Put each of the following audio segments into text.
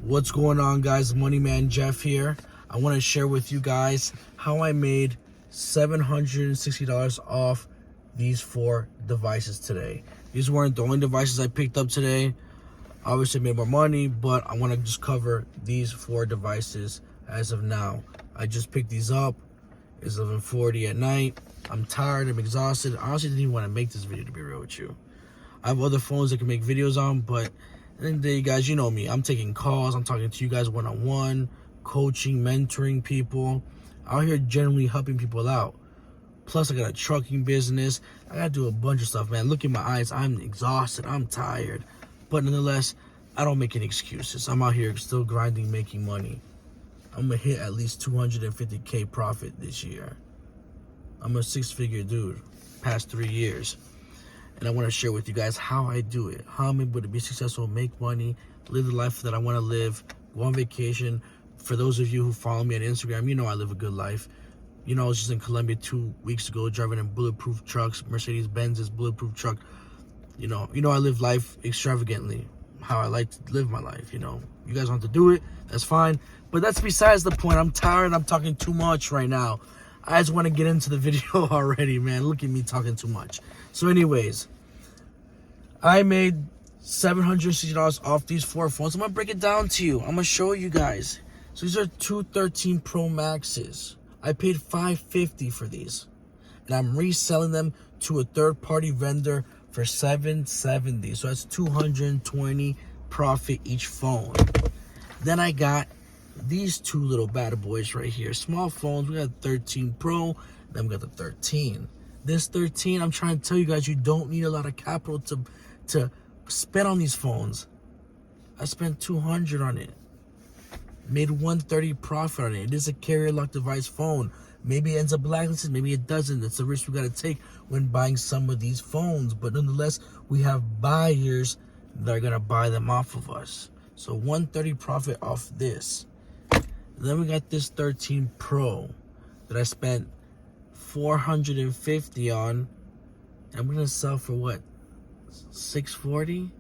What's going on, guys? Money Man Jeff here. I want to share with you guys how I made $760 off these 4 devices today. These weren't the only devices I picked up today. Obviously I made more money, but I want to just cover these 4 devices as of now. I just picked these up. It's 11:40 at night. I'm tired, I'm exhausted. I honestly didn't even want to make this video, to be real with you. I have other phones I can make videos on, but at the end of the day, guys, you know me. I'm taking calls. I'm talking to you guys one-on-one, coaching, mentoring people. Out here generally helping people out. Plus, I got a trucking business. I got to do a bunch of stuff, man. Look at my eyes. I'm exhausted. I'm tired. But nonetheless, I don't make any excuses. I'm out here still grinding, making money. I'm going to hit at least 250K profit this year. I'm a 6-figure dude past 3 years. And I want to share with you guys how I do it. How I'm able to be successful, make money, live the life that I want to live, go on vacation. For those of you who follow me on Instagram, you know I live a good life. You know, I was just in Colombia 2 weeks ago driving in bulletproof trucks, Mercedes-Benz's bulletproof truck. You know I live life extravagantly, how I like to live my life, you know. You guys want to do it, that's fine. But that's besides the point. I'm tired. I'm talking too much right now. I just want to get into the video already, man. Look at me talking too much. So anyways, I made $760 off these 4 phones. I'm going to break it down to you. I'm going to show you guys. So these are 2 13 Pro Maxes. I paid $550 for these. And I'm reselling them to a third-party vendor for $770. So that's $220 profit each phone. Then I got these 2 little bad boys right here. Small phones. We got 13 Pro. Then we got the 13. This 13, I'm trying to tell you guys, you don't need a lot of capital to spend on these phones. I spent $200 on it. Made $130 profit on it. It is a carrier lock device phone. Maybe it ends up blacklisted, maybe it doesn't. That's the risk we gotta take when buying some of these phones. But nonetheless, we have buyers that are gonna buy them off of us. So $130 profit off this. Then we got this 13 Pro that I spent $450 on. I'm gonna sell for what? $640?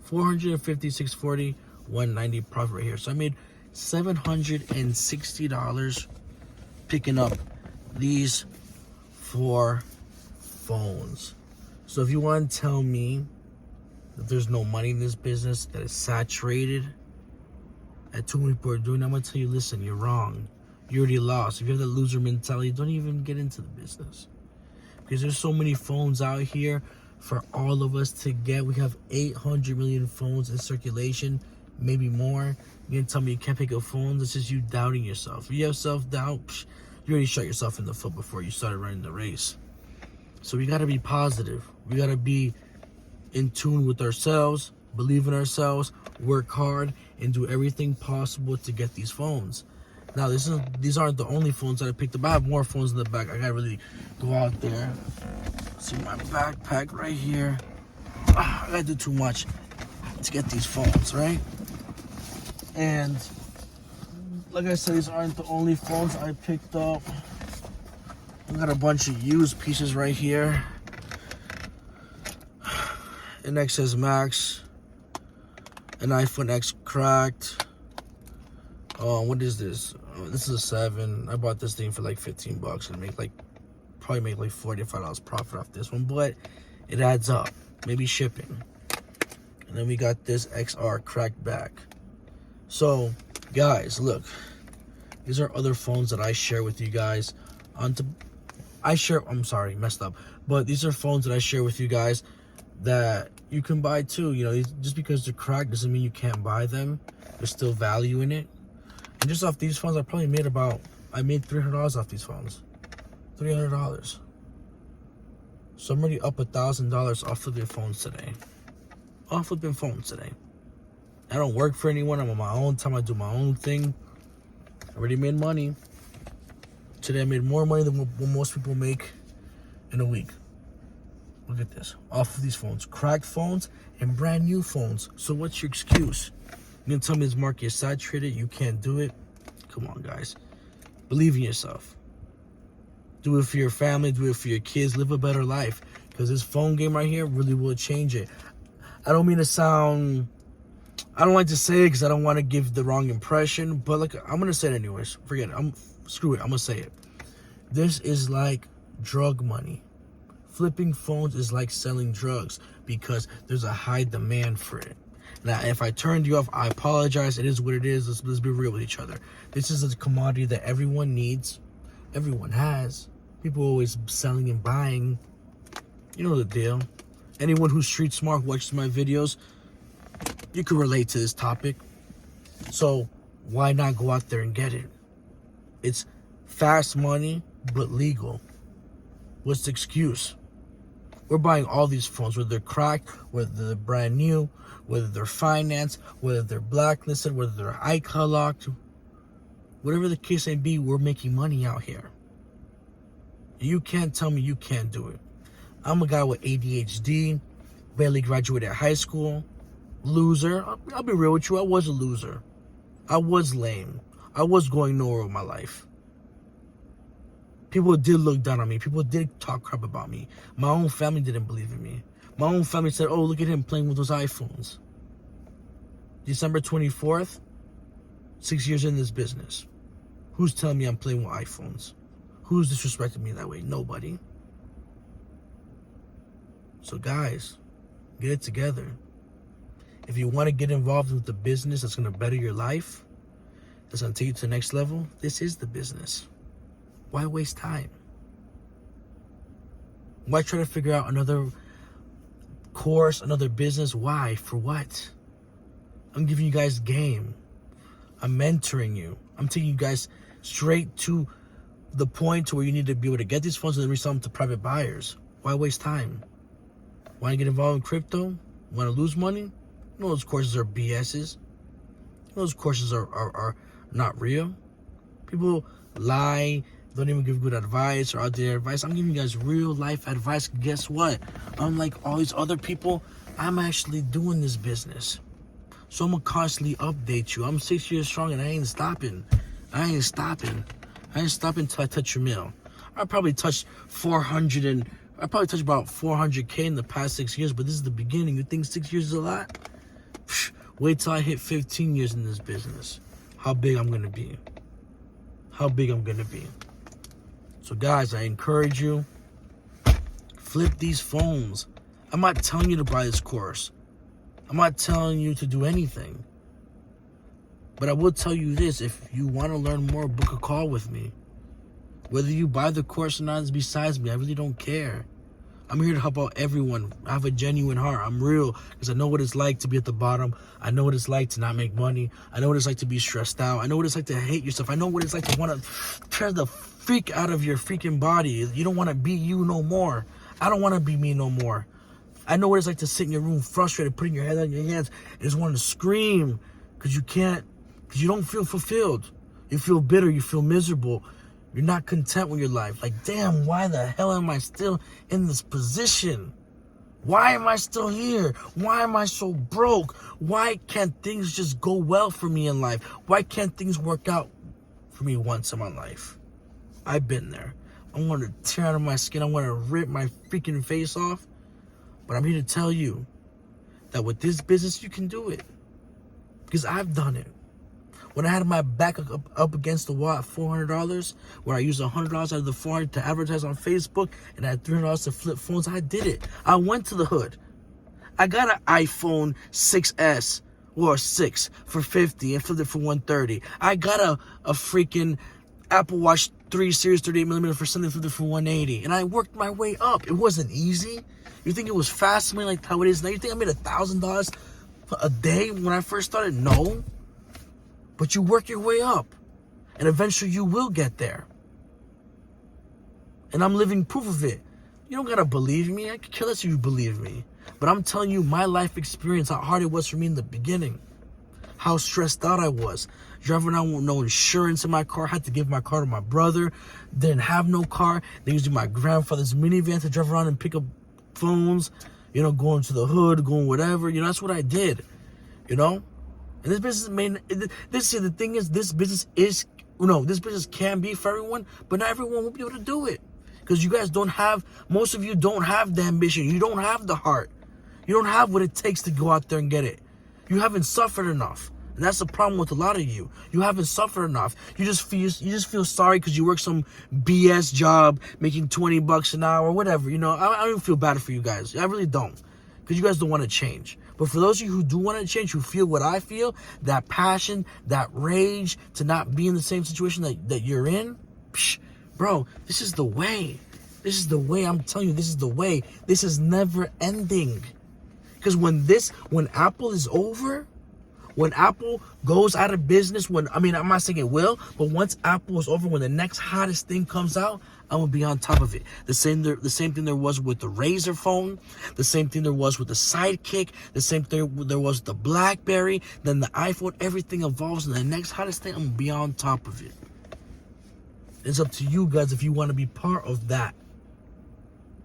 $450, $640, $190 profit right here. So I made $760 picking up these 4 phones. So if you want to tell me that there's no money in this business, that it's saturated, that too many people are doing it, I'm going to tell you, listen, you're wrong. You already lost. If you have that loser mentality, don't even get into the business. Because there's so many phones out here for all of us to get. We have 800 million phones in circulation, maybe more. You're going to tell me you can't pick up phones? This is you doubting yourself. If you have self-doubt, you already shot yourself in the foot before you started running the race. So we got to be positive. We got to be in tune with ourselves, believe in ourselves, work hard, and do everything possible to get these phones. Now, these aren't the only phones that I picked up. I have more phones in the back. I got to really go out there. See my backpack right here. I got to do too much to get these phones, right? And like I said, these aren't the only phones I picked up. I got a bunch of used pieces right here. An XS Max, an iPhone X cracked. What is this? This is a 7. I bought this thing for like $15 and probably make like $45 profit off this one, but it adds up. Maybe shipping. And then we got this XR cracked back. So, guys, look. These are other phones that I share with you guys. Messed up. But these are phones that I share with you guys that you can buy too. You know, just because they're cracked doesn't mean you can't buy them. There's still value in it. And just off these phones, I made $300 off these phones. $300. So I'm already up $1,000 off flipping phones today. Off flipping phones today. I don't work for anyone. I'm on my own time. I do my own thing. I already made money. Today I made more money than what most people make in a week. Look at this. Off of these phones. Cracked phones and brand new phones. So what's your excuse? You're going to tell me this market is saturated? You can't do it? Come on, guys. Believe in yourself. Do it for your family. Do it for your kids. Live a better life. Because this phone game right here really will change it. I don't mean to sound I don't like to say it because I don't want to give the wrong impression, but like, I'm going to say it anyways. Forget it. Screw it. I'm going to say it. This is like drug money. Flipping phones is like selling drugs because there's a high demand for it. Now, if I turned you off, I apologize. It is what it is. Let's be real with each other. This is a commodity that everyone needs. Everyone has. People are always selling and buying. You know the deal. Anyone who's street smart watches my videos, you can relate to this topic. So why not go out there and get it? It's fast money, but legal. What's the excuse? We're buying all these phones, whether they're cracked, whether they're brand new, whether they're financed, whether they're blacklisted, whether they're iCloud locked. Whatever the case may be, we're making money out here. You can't tell me you can't do it. I'm a guy with ADHD, barely graduated high school, loser. I'll be real with you, I was a loser. I was lame. I was going nowhere with my life. People did look down on me. People did talk crap about me. My own family didn't believe in me. My own family said, oh, look at him playing with those iPhones. December 24th, 6 years in this business. Who's telling me I'm playing with iPhones? Who's disrespecting me that way? Nobody. So guys, get it together. If you want to get involved with the business that's going to better your life, that's going to take you to the next level, this is the business. Why waste time? Why try to figure out another course, another business? Why? For what? I'm giving you guys game. I'm mentoring you. I'm taking you guys straight to the point to where you need to be able to get these phones and then resell them to private buyers. Why waste time? Want to get involved in crypto? Want to lose money? You know those courses are BS's. You know those courses are not real. People lie, don't even give good advice or outdated advice. I'm giving you guys real life advice. Guess what? Unlike all these other people, I'm actually doing this business. So I'm going to constantly update you. I'm 6 years strong and I ain't stopping. I ain't stopping until I touch your mill. I probably touched about 400K in the past 6 years, but this is the beginning. You think 6 years is a lot? Wait till I hit 15 years in this business. How big I'm going to be. How big I'm going to be. So guys, I encourage you, flip these phones. I'm not telling you to buy this course. I'm not telling you to do anything. But I will tell you this, if you want to learn more, book a call with me. Whether you buy the course or not is besides me. I really don't care. I'm here to help out everyone. I have a genuine heart. I'm real because I know what it's like to be at the bottom. I know what it's like to not make money. I know what it's like to be stressed out. I know what it's like to hate yourself. I know what it's like to want to tear the freak out of your freaking body. You don't want to be you no more. I don't want to be me no more. I know what it's like to sit in your room frustrated, putting your head on your hands, and just wanting to scream because you can't, because you don't feel fulfilled. You feel bitter. You feel miserable. You're not content with your life. Like, damn, why the hell am I still in this position? Why am I still here? Why am I so broke? Why can't things just go well for me in life? Why can't things work out for me once in my life? I've been there. I want to tear out of my skin. I want to rip my freaking face off. But I'm here to tell you that with this business, you can do it. Because I've done it. When I had my back up against the wall at $400, where I used $100 out of the $400 to advertise on Facebook, and I had $300 to flip phones, I did it. I went to the hood. I got an iPhone 6S or 6 for $50 and flipped it for $130. I got a freaking Apple Watch 3 Series 38mm for something, flipped it for $180. And I worked my way up. It wasn't easy. You think it was fast money like how it is now? You think I made $1,000 a day when I first started? No. But you work your way up. And eventually you will get there. And I'm living proof of it. You don't gotta believe me. I could care less if you believe me. But I'm telling you my life experience, how hard it was for me in the beginning. How stressed out I was. Driving around with no insurance in my car. Had to give my car to my brother. Didn't have no car. They used my grandfather's minivan to drive around and pick up phones. You know, going to the hood, going whatever. You know, that's what I did. You know? And this business the thing is, this business can be for everyone, but not everyone will be able to do it. Because you guys most of you don't have the ambition. You don't have the heart. You don't have what it takes to go out there and get it. You haven't suffered enough. And that's the problem with a lot of you. You haven't suffered enough. You just feel sorry because you work some BS job making $20 an hour or whatever. You know, I don't feel bad for you guys. I really don't. Because you guys don't want to change. But for those of you who do want to change, who feel what I feel, that passion, that rage to not be in the same situation that you're in, bro, this is the way. This is the way. I'm telling you, this is the way. This is never ending. Because when Apple is over, when Apple goes out of business, I'm not saying it will, but once Apple is over, when the next hottest thing comes out, I'm gonna be on top of it. The same thing there was with the Razr phone, the same thing there was with the Sidekick, the same thing there was with the BlackBerry, then the iPhone. Everything evolves, and the next hottest thing, I'm gonna be on top of it. It's up to you guys if you want to be part of that.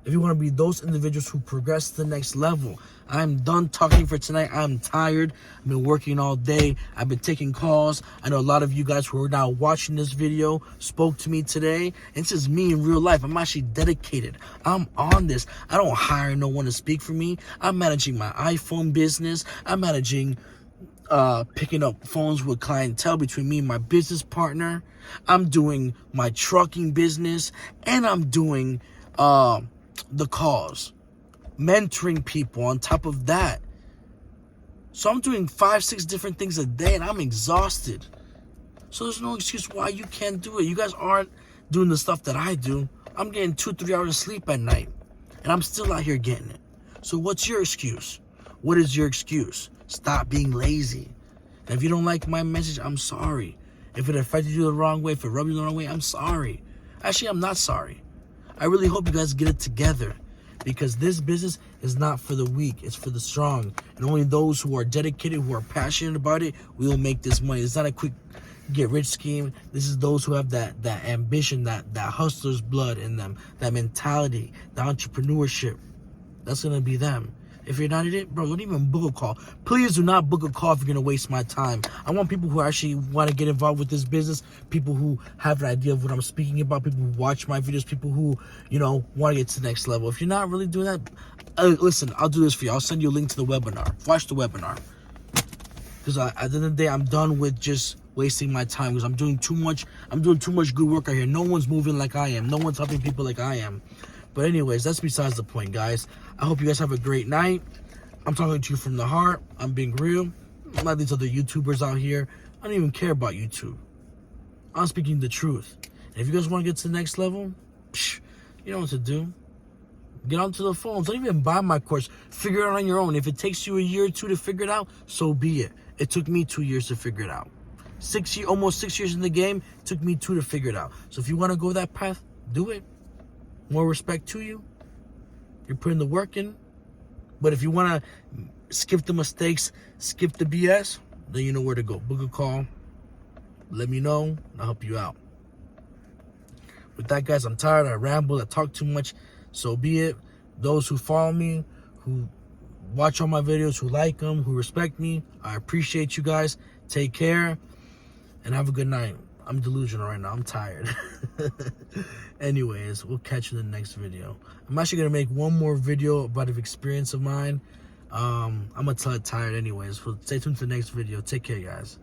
If you want to be those individuals who progress to the next level. I'm done talking for tonight. I'm tired. I've been working all day. I've been taking calls. I know a lot of you guys who are now watching this video spoke to me today. And this is me in real life. I'm actually dedicated. I'm on this. I don't hire no one to speak for me. I'm managing my iPhone business. I'm managing picking up phones with clientele between me and my business partner. I'm doing my trucking business. And I'm doing the calls, mentoring people on top of that. So I'm doing 5-6 different things a day and I'm exhausted. So there's no excuse why you can't do it. You guys aren't doing the stuff that I do. I'm getting 2-3 hours of sleep at night and I'm still out here getting it. So what's your excuse? What is your excuse? Stop being lazy. And if you don't like my message, I'm sorry. If it affected you the wrong way, if it rubbed you the wrong way, I'm sorry. Actually, I'm not sorry. I really hope you guys get it together, because this business is not for the weak, it's for the strong. And only those who are dedicated, who are passionate about it, will make this money. It's not a quick get rich scheme. This is those who have that ambition, that hustler's blood in them, that mentality, the entrepreneurship. That's gonna be them. If you're not in it, bro, don't even book a call. Please do not book a call if you're gonna waste my time. I want people who actually want to get involved with this business, people who have an idea of what I'm speaking about, people who watch my videos, people who, you know, want to get to the next level. If you're not really doing that, listen, I'll do this for you. I'll send you a link to the webinar. Watch the webinar. Because at the end of the day, I'm done with just wasting my time, because I'm doing too much good work out here. No one's moving like I am. No one's helping people like I am. But anyways, that's besides the point, guys. I hope you guys have a great night. I'm talking to you from the heart. I'm being real. I'm like these other YouTubers out here. I don't even care about YouTube. I'm speaking the truth. And if you guys want to get to the next level, you know what to do. Get onto the phones. Don't even buy my course. Figure it out on your own. If it takes you a year or two to figure it out, so be it. It took me 2 years to figure it out. Almost 6 years in the game. It took me 2 to figure it out. So if you want to go that path, do it. More respect to you. You're putting the work in. But if you want to skip the mistakes, skip the BS, then you know where to go. Book a call. Let me know, and I'll help you out. With that, guys, I'm tired. I rambled. I talk too much. So be it. Those who follow me, who watch all my videos, who like them, who respect me, I appreciate you guys. Take care, and have a good night. I'm delusional right now. I'm tired. Anyways, we'll catch you in the next video. I'm actually going to make one more video about an experience of mine. I'm going to tell it tired anyways. So stay tuned to the next video. Take care, guys.